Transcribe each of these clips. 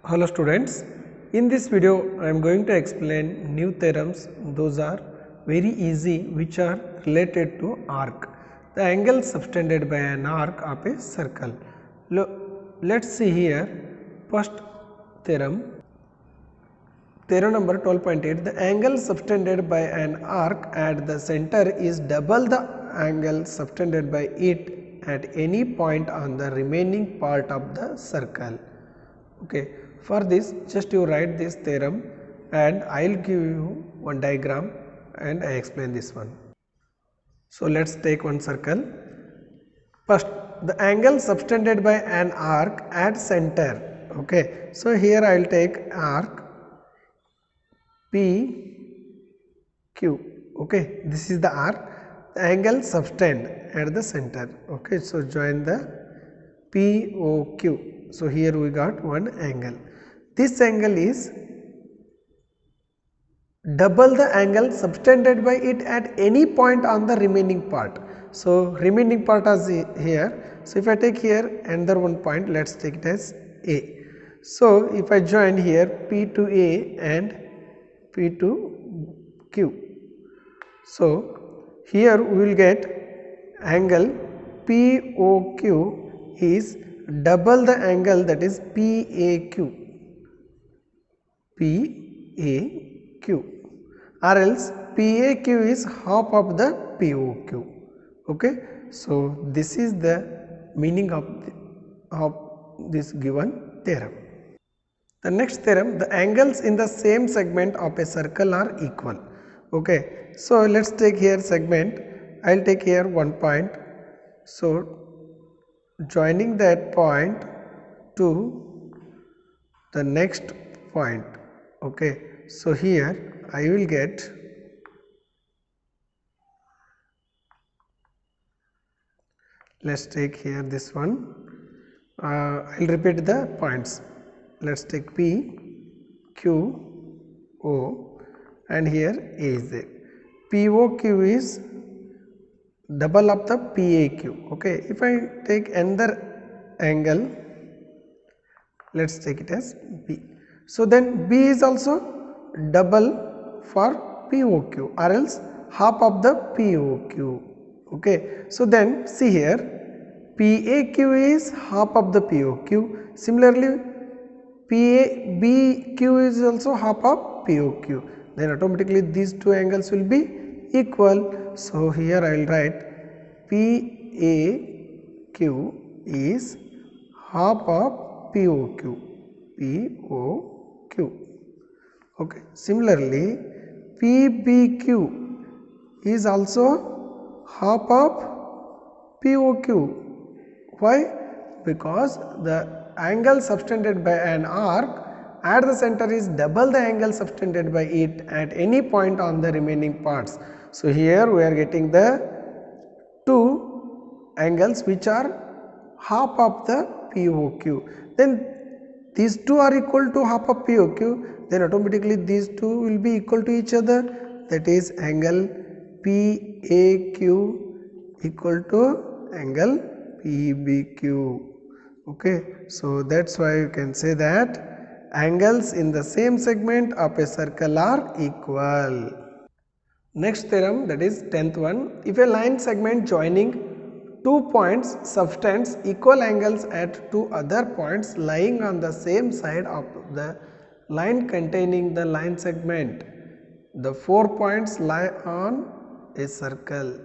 Hello students, in this video I am going to explain new theorems. Those are very easy, which are related to arc, the angle subtended by an arc of a circle. Let's see here. First theorem, theorem number 12.8, the angle subtended by an arc at the center is double the angle subtended by it at any point on the remaining part of the circle. Okay. For this, just you write this theorem and I will give you one diagram and I explain this one. So, let us take one circle. First, the angle subtended by an arc at center. Okay. So, here I will take arc PQ. Okay. This is the arc, the angle subtend at the center. Okay. So, join the POQ. So, here we got one angle. This angle is double the angle subtended by it at any point on the remaining part. So, remaining part is here. So, if I take here another one point, let us take it as A. So, if I join here P to A and P to Q. So, here we will get angle POQ is double the angle, that is PAQ. PAQ, or else PAQ is half of the POQ. Okay. So, this is the meaning of this given theorem. The next theorem, the angles in the same segment of a circle are equal. Okay. So, let us take here segment, I will take here one point. So, joining that point to the next point. Okay. So, here I will get let us take here this one, I will repeat the points. Let us take P, Q, O and here A is there. POQ is double of the PAQ. Okay. If I take another angle, let us take it as B. So, then B is also double for POQ or else half of the POQ. Okay. So, then see here PAQ is half of the POQ. Similarly, BQ is also half of POQ. Then automatically these two angles will be equal. So, here I will write PAQ is half of POQ. POQ. Okay. Similarly, PBQ is also half of POQ. Why? Because the angle subtended by an arc at the center is double the angle subtended by it at any point on the remaining parts. So, here we are getting the two angles which are half of the POQ. Then these two are equal to half of POQ, then automatically these two will be equal to each other, that is angle PAQ equal to angle PBQ. Okay. So, that is why you can say that angles in the same segment of a circle are equal. Next theorem, that is 10th one, if a line segment joining 2 points subtends equal angles at 2 other points lying on the same side of the line containing the line segment. The 4 points lie on a circle,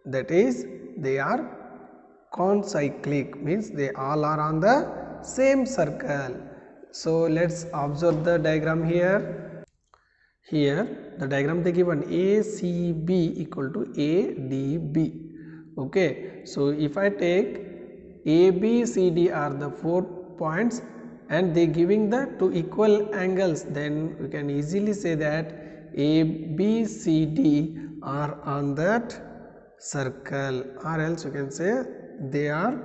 that is they are concyclic, means they all are on the same circle. So, let us observe the diagram here. Here the diagram they given ACB equal to ADB. Okay. So, if I take A, B, C, D are the 4 points and they giving the 2 equal angles, then we can easily say that A, B, C, D are on that circle, or else you can say they are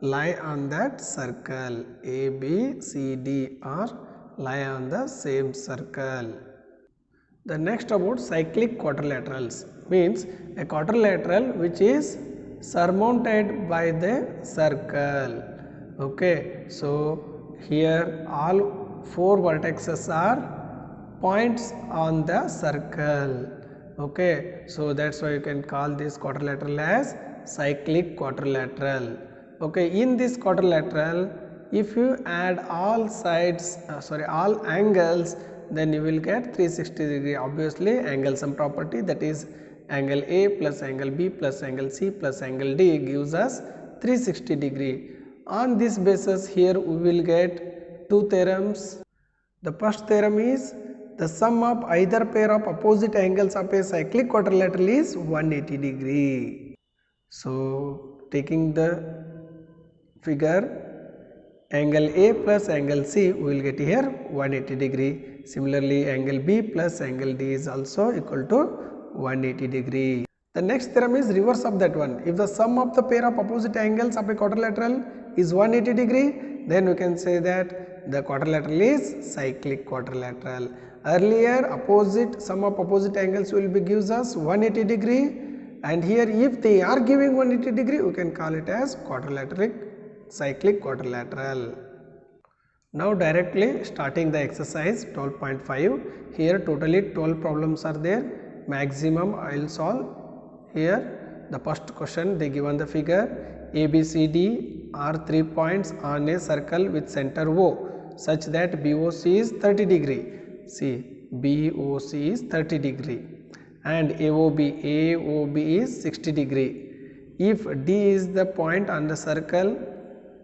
lie on that circle. A, B, C, D are lie on the same circle. The next about cyclic quadrilaterals, means a quadrilateral which is surmounted by the circle. Okay. So, here all 4 vertices are points on the circle. Okay, so that's why you can call this quadrilateral as cyclic quadrilateral. Okay, in this quadrilateral, if you add all sides, all angles, then you will get 360 degree. Obviously, angle sum property, that is angle A plus angle B plus angle C plus angle D gives us 360 degree. On this basis, here we will get two theorems. The first theorem is the sum of either pair of opposite angles of a cyclic quadrilateral is 180 degree. So, taking the figure, angle A plus angle C, we will get here 180 degree. Similarly, angle B plus angle D is also equal to 180 degree. The next theorem is reverse of that one. If the sum of the pair of opposite angles of a quadrilateral is 180 degree, then we can say that the quadrilateral is cyclic quadrilateral. Earlier, sum of opposite angles will be gives us 180 degree, and here if they are giving 180 degree, we can call it as cyclic quadrilateral. Now directly starting the exercise 12.5. Here totally 12 problems are there. Maximum I will solve. Here the first question, they given the figure A, B, C, D are 3 points on a circle with center O such that BOC is 30 degree. See, BOC is 30 degree and AOB is 60 degree. If D is the point on the circle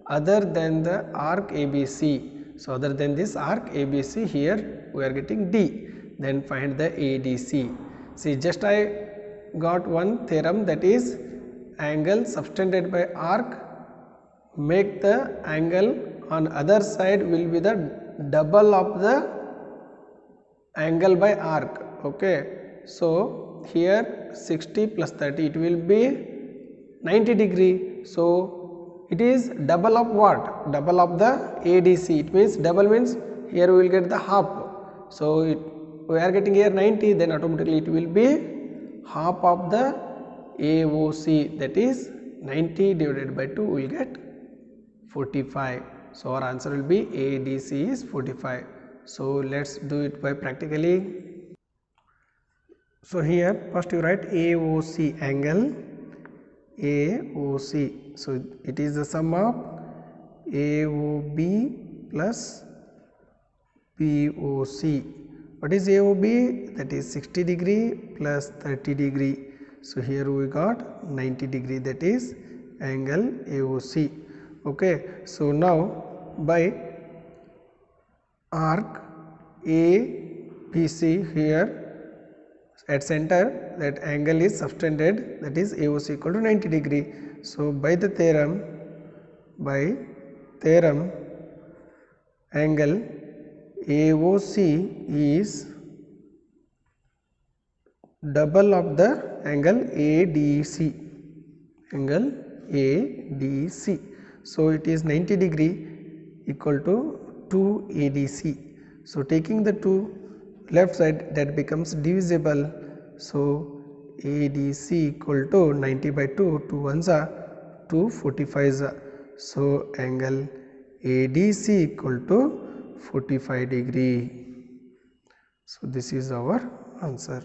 other than the arc ABC, so other than this arc ABC, here we are getting D, then find the ADC. See, just I got one theorem, that is angle subtended by arc make the angle on other side will be the double of the angle by arc. Okay, so here 60 plus 30, it will be 90 degree. So it is double of what? Double of the ADC. It means double means here we will get the half. So we are getting here 90, then automatically it will be half of the AOC, that is 90 divided by 2 we will get 45. So our answer will be ADC is 45. So let's do it by practically. So here first you write AOC, angle AOC. So it is the sum of AOB plus BOC. What is AOB? That is 60 degree plus 30 degree. So here we got 90 degree, that is angle AOC. Okay, so now by arc ABC, here at center that angle is subtended, that is AOC equal to 90 degree. So by theorem angle AOC is double of the angle ADC, so it is 90 degree equal to 2 ADC. So taking the 2 left side, that becomes divisible. So ADC equal to 90 by 2, 2 ones are 2, 45 are. So angle ADC equal to 45 degree. So this is our answer.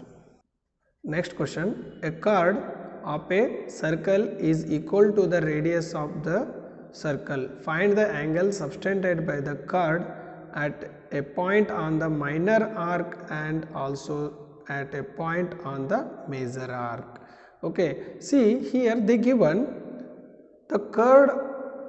Next question, a chord of a circle is equal to the radius of the circle. Find the angle subtended by the chord at a point on the minor arc and also at a point on the major arc. Okay, see here they given the chord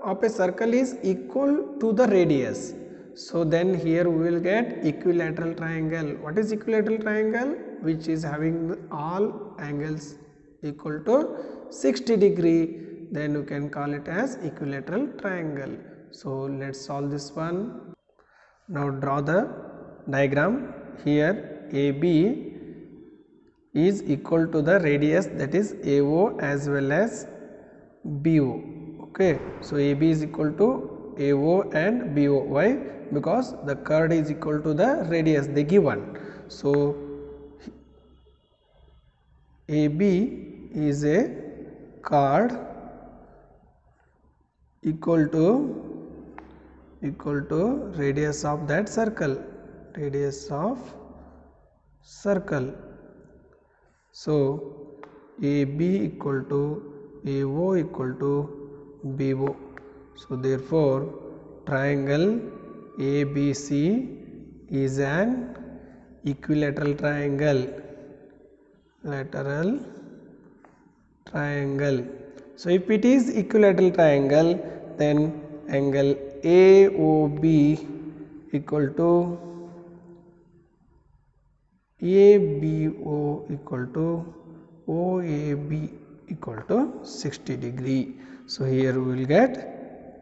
of a circle is equal to the radius. So then here we will get equilateral triangle. What is equilateral triangle? Which is having all angles equal to 60 degree. Then you can call it as equilateral triangle. So let's solve this one. Now draw the diagram. Here AB is equal to the radius, that is AO as well as BO. Okay, so AB is equal to AO and BO. Why? Because the chord is equal to the radius they given. So AB is a chord equal to equal to radius of that circle, radius of circle. So AB equal to AO equal to BO. So therefore triangle ABC is an equilateral triangle, lateral triangle. So if it is equilateral triangle, then angle AOB equal to ABO equal to OAB equal to 60 degree. So here we will get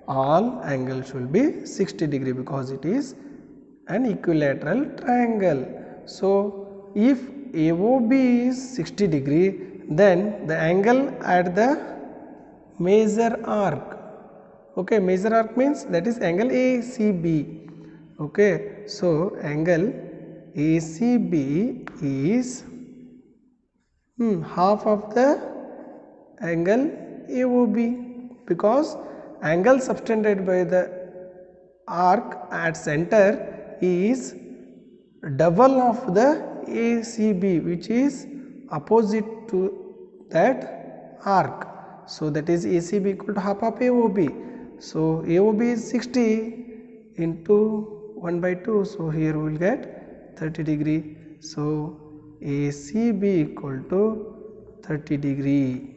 all angles will be 60 degree because it is an equilateral triangle. So if AOB is 60 degree, then the angle at the major arc, okay, major arc means that is angle ACB, okay. So angle ACB is half of the angle AOB, because angle subtended by the arc at center is double of the ACB, which is opposite to that arc. So that is ACB equal to half of AOB. So AOB is 60 into 1 by 2. So here we will get 30 degree. So ACB equal to 30 degree.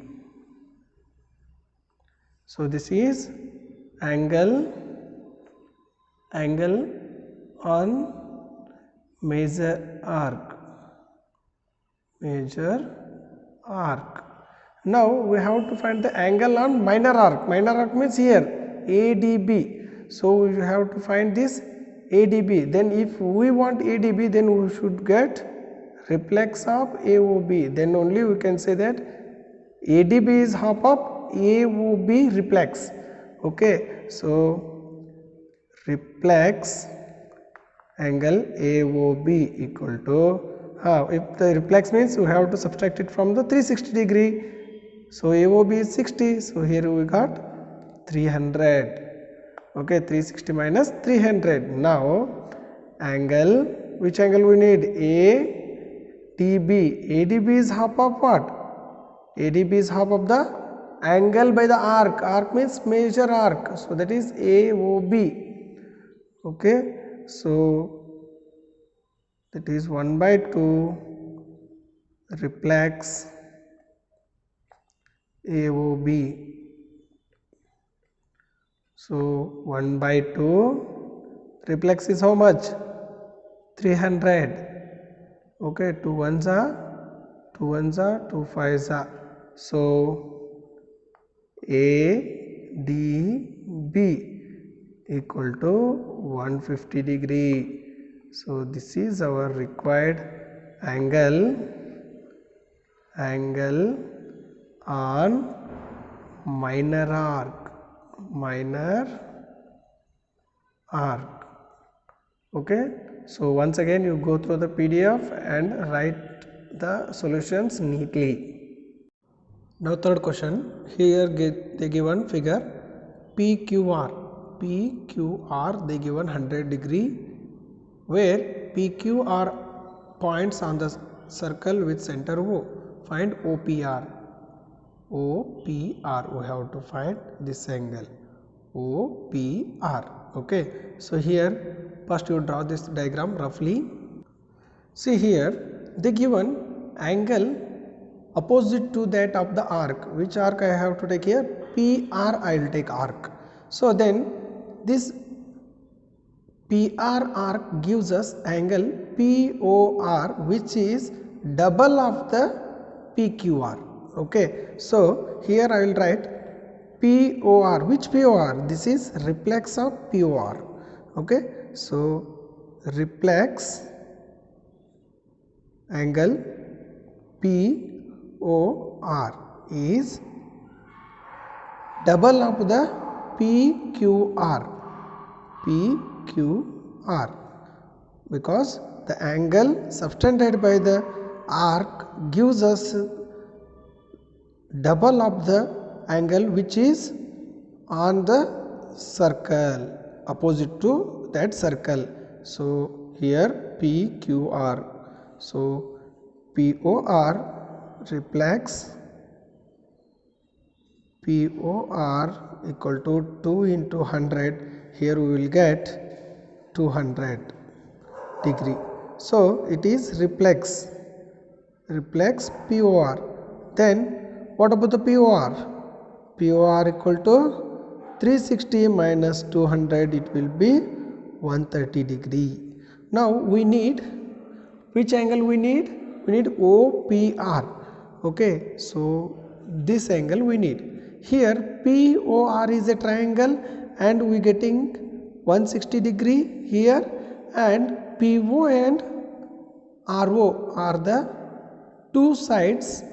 So this is angle on major arc, Now we have to find the angle on minor arc. Minor arc means here ADB. So we have to find this ADB. Then if we want ADB, then we should get reflex of AOB. Then only we can say that ADB is half of AOB reflex. Okay. So reflex angle AOB equal to, if the reflex means we have to subtract it from the 360 degree. So AOB is 60. So here we got 300. Okay, 360 minus 300. Now angle, which angle we need? ADB. ADB is half of what? ADB is half of the angle by the arc. Arc means major arc. So that is AOB. Okay. So that is 1 by 2 reflex AOB. So 1 by 2 reflex is how much? 300. Okay, 2 ones are 2 ones are 2 fives are. So ADB equal to 150 degree. So this is our required angle on minor arc. Okay. So once again you go through the PDF and write the solutions neatly. Now third question, here they given figure PQR they given 100 degree, where PQ are points on the circle with center O. Find OPR. We have to find this angle OPR. Okay. So here first you draw this diagram roughly. See here they given angle opposite to that of the arc. Which arc I have to take here? PR I will take arc. So then this PR arc gives us angle POR, which is double of the PQR. Okay. So here I will write POR. Which POR? This is reflex of POR. Okay. So reflex angle POR is double of the PQR, because the angle subtended by the arc gives us double of the angle which is on the circle. opposite to that circle. So here PQR. So POR reflects POR equal to 2 into 100. Here we will get 200 degree. So it is reflects POR. Then what about the POR? POR equal to 360 minus 200, it will be 130 degree. Now we need which angle we need? We need OPR. Okay, so this angle we need. Here POR is a triangle and we getting 160 degree here, and PO and RO are the two sides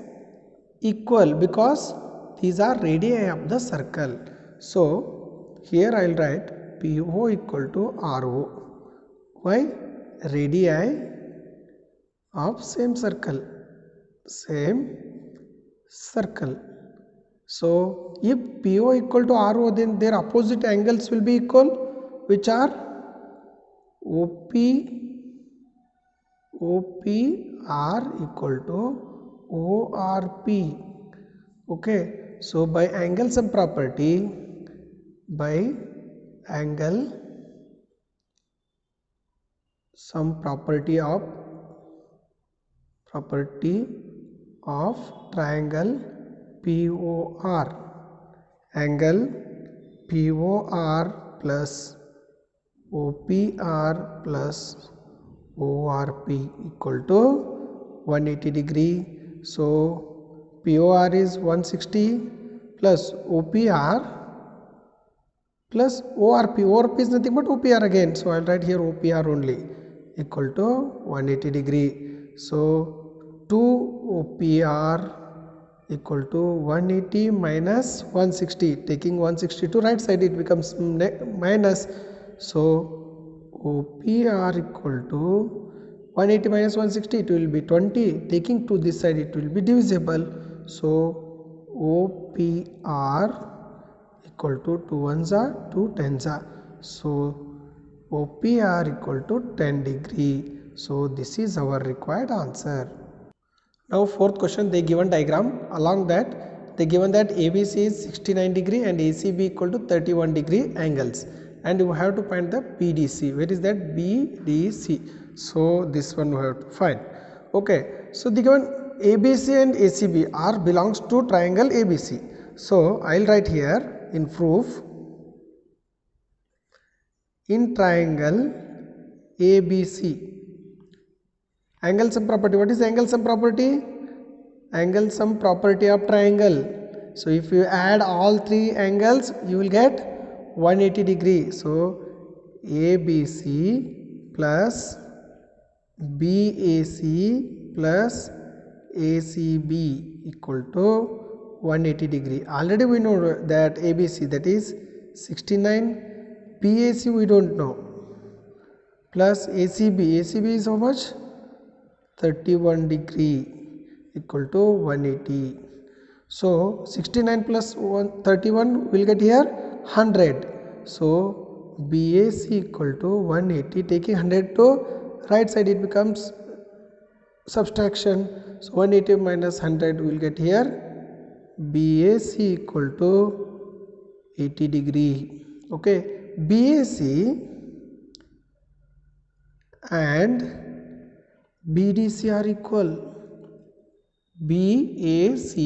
equal because these are radii of the circle. So here I will write PO equal to RO. Why? Radii of same circle. So if PO equal to RO, then their opposite angles will be equal, which are OPR equal to ORP. Okay, so by angle sum property, of triangle POR, angle POR plus OPR plus ORP equal to 180 degree. So POR is 160 plus OPR plus ORP. ORP is nothing but OPR again. So I will write here OPR only equal to 180 degree. So 2 OPR equal to 180 minus 160. Taking 160 to right side, it becomes minus. So OPR equal to 180 minus 160, it will be 20. Taking to this side, it will be divisible. So OPR equal to 2 ones are 2 tens are. So OPR equal to 10 degree. So this is our required answer. Now fourth question, they given diagram. Along that they given that ABC is 69 degree and ACB equal to 31 degree angles, and you have to find the BDC. Where is that BDC? So this one we have to find. Okay, so the given ABC and ACB are belongs to triangle ABC. So I will write here in proof, in triangle ABC, angle sum property. What is angle sum property? Angle sum property of triangle. So if you add all three angles, you will get 180 degree. So ABC plus BAC plus ACB equal to 180 degree. Already we know that ABC, that is 69, BAC we don't know, plus ACB is how much? 31 degree equal to 180. So 69 plus 31 will get here 100. So BAC equal to 180. Taking 100 to right side, it becomes subtraction. So 180 minus 100 will get here BAC equal to 80 degree. Okay, BAC and BDC are equal. BAC,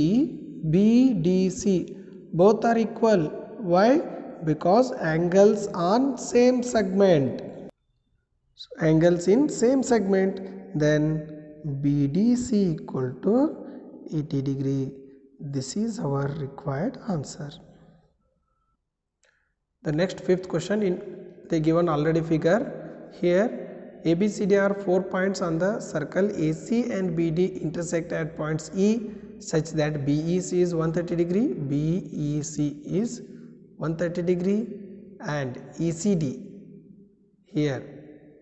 BDC both are equal. Why? Because angles on same segment. So angles in same segment, then BDC equal to 80 degree. This is our required answer. The next fifth question, they given already figure. Here ABCD are 4 points on the circle. AC and BD intersect at points E such that BEC is 130 degree, BEC is 130 degree, and ECD, here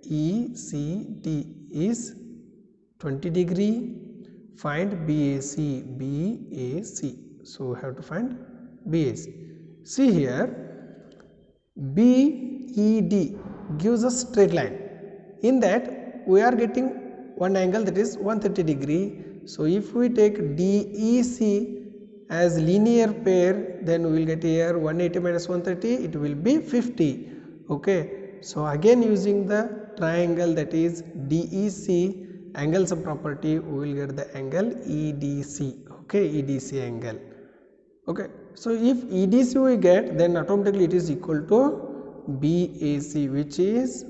ECD is 20 degree. Find BAC. So we have to find BAC. See here, BEC CED gives a straight line. In that we are getting one angle, that is 130 degree. So if we take DEC as linear pair, then we will get here 180 minus 130, it will be 50. Okay, so again using the triangle, that is DEC angle sum property, we will get the angle EDC. Okay, EDC angle. Okay, so if EDC we get, then automatically it is equal to BAC, which is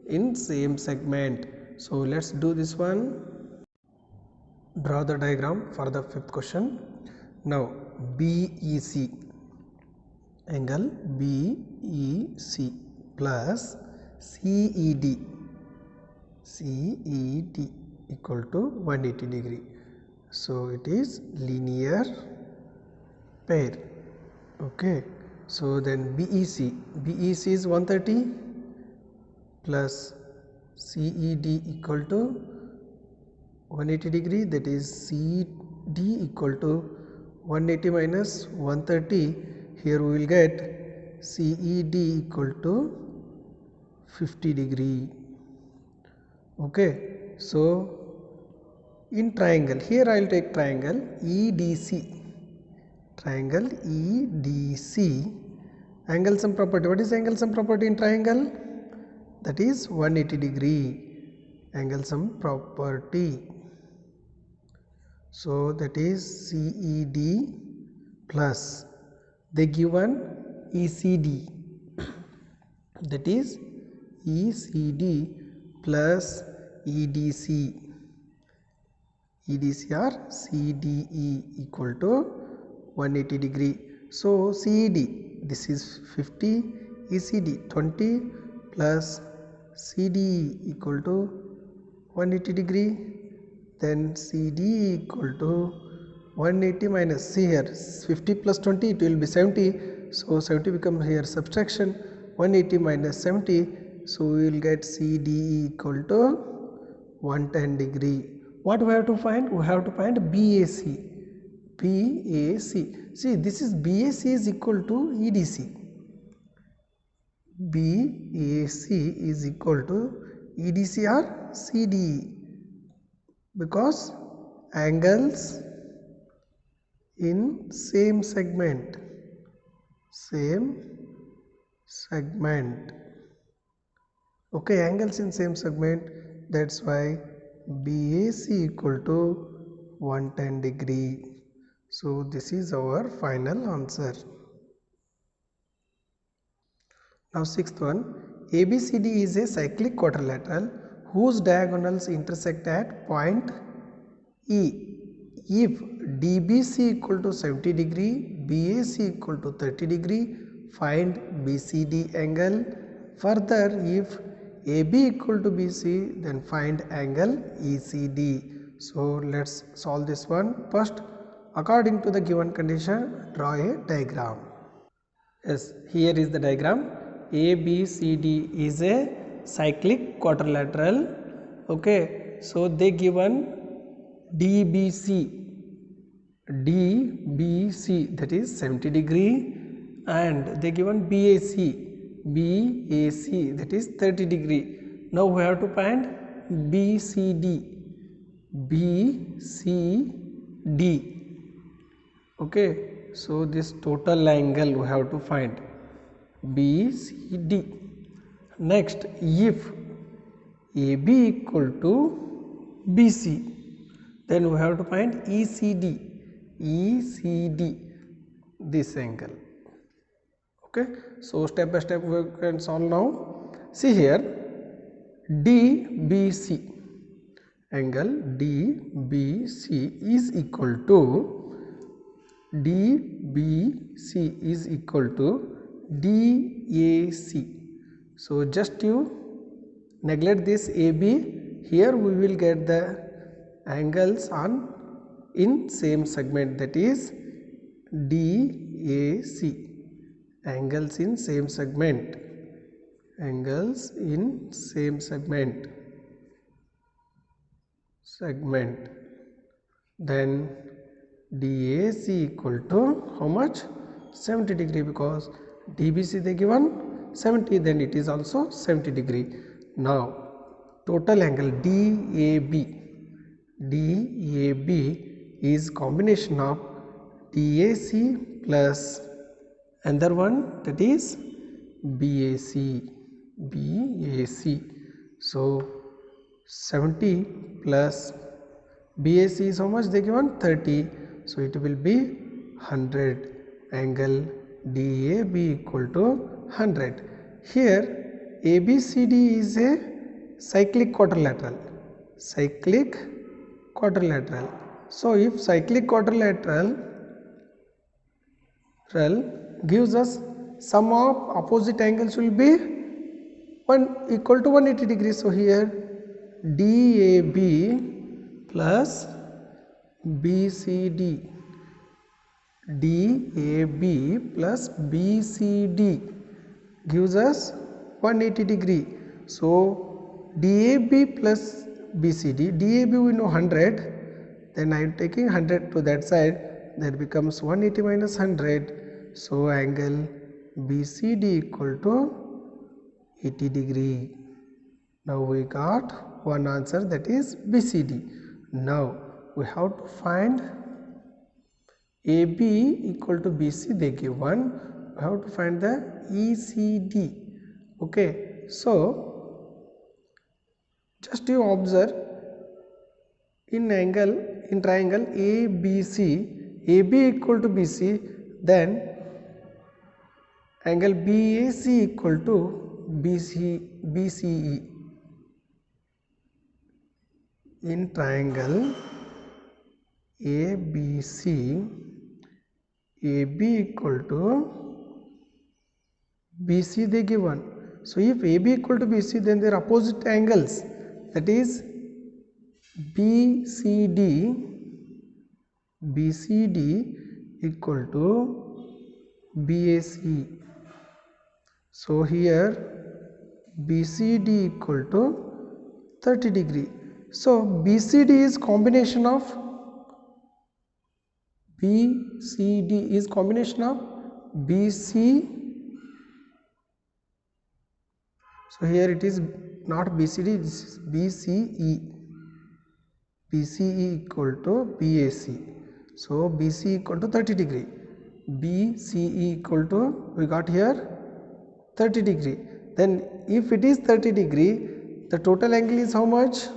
in same segment. So let's do this one. Draw the diagram for the fifth question. Now BEC, angle BEC plus CED equal to 180 degree. So it is linear pair. Okay, so then BEC is 130 plus CED equal to 180 degree, that is CD equal to 180 minus 130. Here we will get CED equal to 50 degree. Okay, so in triangle, here I will take triangle EDC. Triangle EDC, angle sum property. What is angle sum property in triangle? That is 180 degree angle sum property. So that is CED plus they given ECD, that is ECD plus EDC or CDE equal to 180 degree. So CED, this is 50, ECD 20 plus CDE equal to 180 degree, then CDE equal to 180 minus, see here 50 plus 20 it will be 70, so 70 becomes here subtraction, 180 minus 70, so we will get CDE equal to 110 degree. What we have to find? We have to find BAC. See, this is BAC is equal to EDC. BAC is equal to EDC or CDE, because angles in same segment. Okay, angles in same segment, that's why BAC equal to 110 degree. So this is our final answer. Now sixth one, ABCD is a cyclic quadrilateral whose diagonals intersect at point E. If DBC equal to 70 degree, BAC equal to 30 degree, find BCD angle. Further, if AB equal to BC, then find angle ECD. So let's solve this one. First, according to the given condition, draw a diagram. Yes, here is the diagram. ABCD is a cyclic quadrilateral. Okay, so they given DBC, that is 70 degree, and they given BAC, that is 30 degree. Now we have to find BCD. Okay, so this total angle we have to find BCD. Next, if AB equal to BC, then we have to find ECD, this angle. Okay, so step by step we can solve now. See here, DBC, angle DBC is equal to DAC. So just you neglect this AB. Here we will get the angles in same segment, that is DAC, angles in same segment, then DAC equal to how much? 70 degree, because DBC they given 70, then it is also 70 degree. Now total angle DAB is combination of DAC plus another one, that is BAC. So 70 plus BAC is how much they given? 30. So it will be 100. Angle DAB equal to 100. Here ABCD is a cyclic quadrilateral. So if cyclic quadrilateral gives us sum of opposite angles will be equal to 180 degrees. So here DAB plus BCD, gives us 180 degree. So DAB plus BCD, DAB we know 100, then I am taking 100 to that side, that becomes 180 minus 100. So angle BCD equal to 80 degree. Now we got one answer, that is BCD. Now we have to find AB equal to BC, they give 1. We have to find the ECD. Okay, so just you observe in triangle ABC, AB equal to BC, then angle BAC equal to BCE. In triangle ABC, AB equal to BC they given. So if AB equal to BC, then their opposite angles, that is BCD equal to BAC. So here BCD equal to 30 degree. So BCD is combination of BC. So here it is not BCD, this is BCE. BCE equal to BAC. So BC equal to 30 degree. BCE equal to, we got here 30 degree. Then if it is 30 degree, the total angle is how much?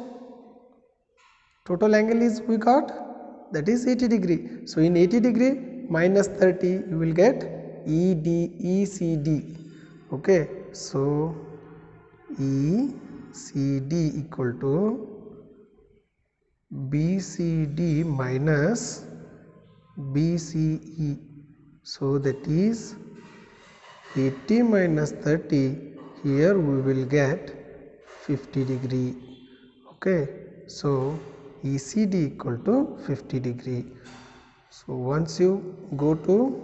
Total angle is we got, that is 80 degree. So in 80 degree minus 30 you will get ECD. Okay, so ECD equal to BCD minus BCE. So that is 80 minus 30, here we will get 50 degree. Okay, so ECD equal to 50 degree. So once you go to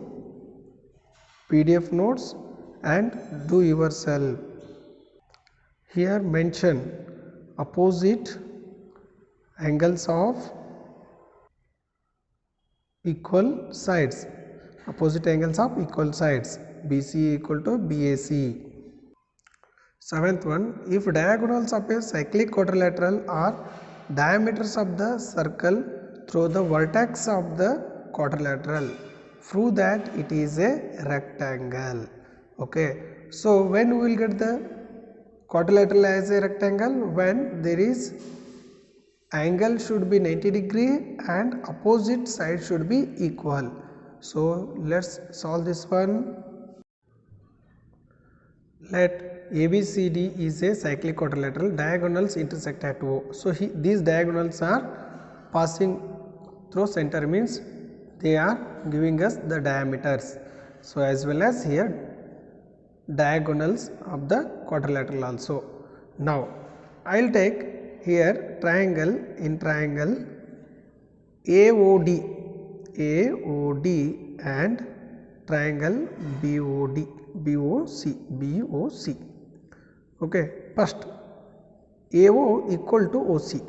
PDF notes and do yourself. Here mention opposite angles of equal sides. Opposite angles of equal sides. BC equal to BAC. Seventh one, if diagonals of a cyclic quadrilateral are diameters of the circle through the vertex of the quadrilateral, prove that it is a rectangle. Okay, so when we will get the quadrilateral as a rectangle? When there is angle should be 90 degree and opposite side should be equal. So let's solve this one. Let ABCD is a cyclic quadrilateral, diagonals intersect at O. So these diagonals are passing through center, means they are giving us the diameters. So as well as here diagonals of the quadrilateral also. Now I will take here triangle, in triangle AOD and triangle BOC. Okay, first AO equal to OC,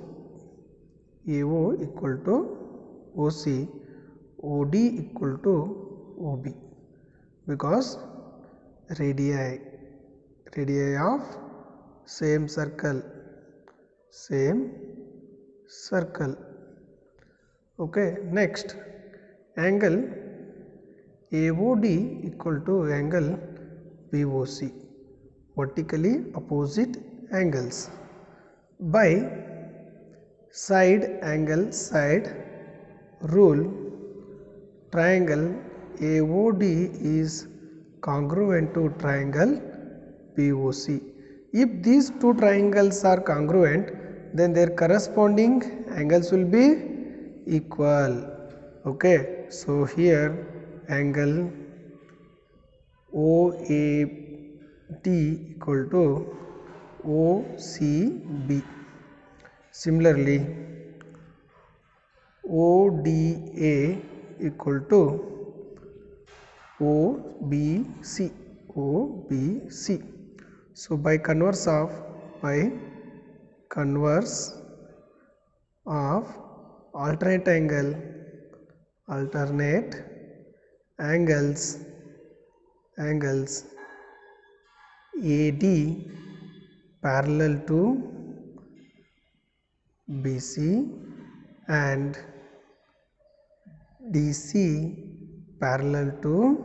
OD equal to OB, because radii radii of same circle. Okay, next angle AOD equal to angle BOC, vertically opposite angles. By side angle side rule, triangle AOD is congruent to triangle BOC. If these two triangles are congruent, then their corresponding angles will be equal. Okay, so here angle OAD equal to OCB. Similarly, ODA equal to OBC. So by converse of alternate angles AD parallel to BC and DC parallel to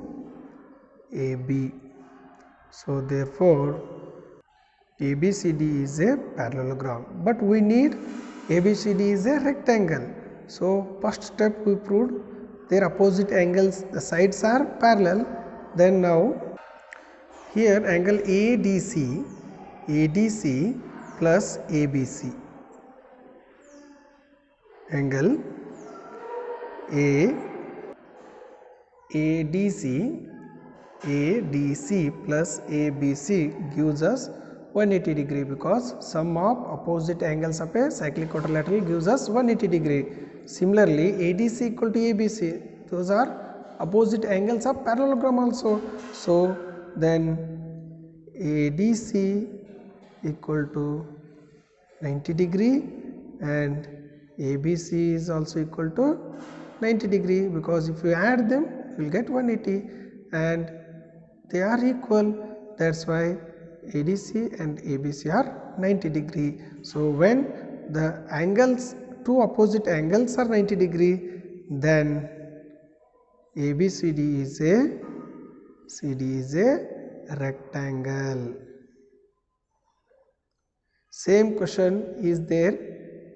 AB. So therefore ABCD is a parallelogram, but we need ABCD is a rectangle. So first step we proved their opposite angles, the sides are parallel. Then now here angle ADC plus ABC, angle ADC plus ABC gives us 180 degree, because sum of opposite angles of a cyclic quadrilateral gives us 180 degree. Similarly, ADC equal to ABC, those are opposite angles of parallelogram also. So then ADC equal to 90 degree and ABC is also equal to 90 degree, because if you add them you will get 180 and they are equal. That's why ADC and ABC are 90 degree. So when the angles, two opposite angles are 90 degree, then ABCD is a rectangle. Same question is there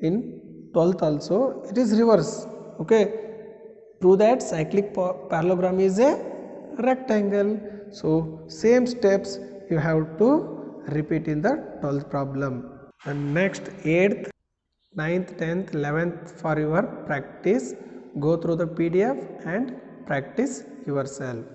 in 12th also. It is reverse. Okay, prove that cyclic parallelogram is a rectangle. So same steps you have to repeat in the 12th problem. And next 8th, 9th, 10th, 11th for your practice. Go through the PDF and practice yourself.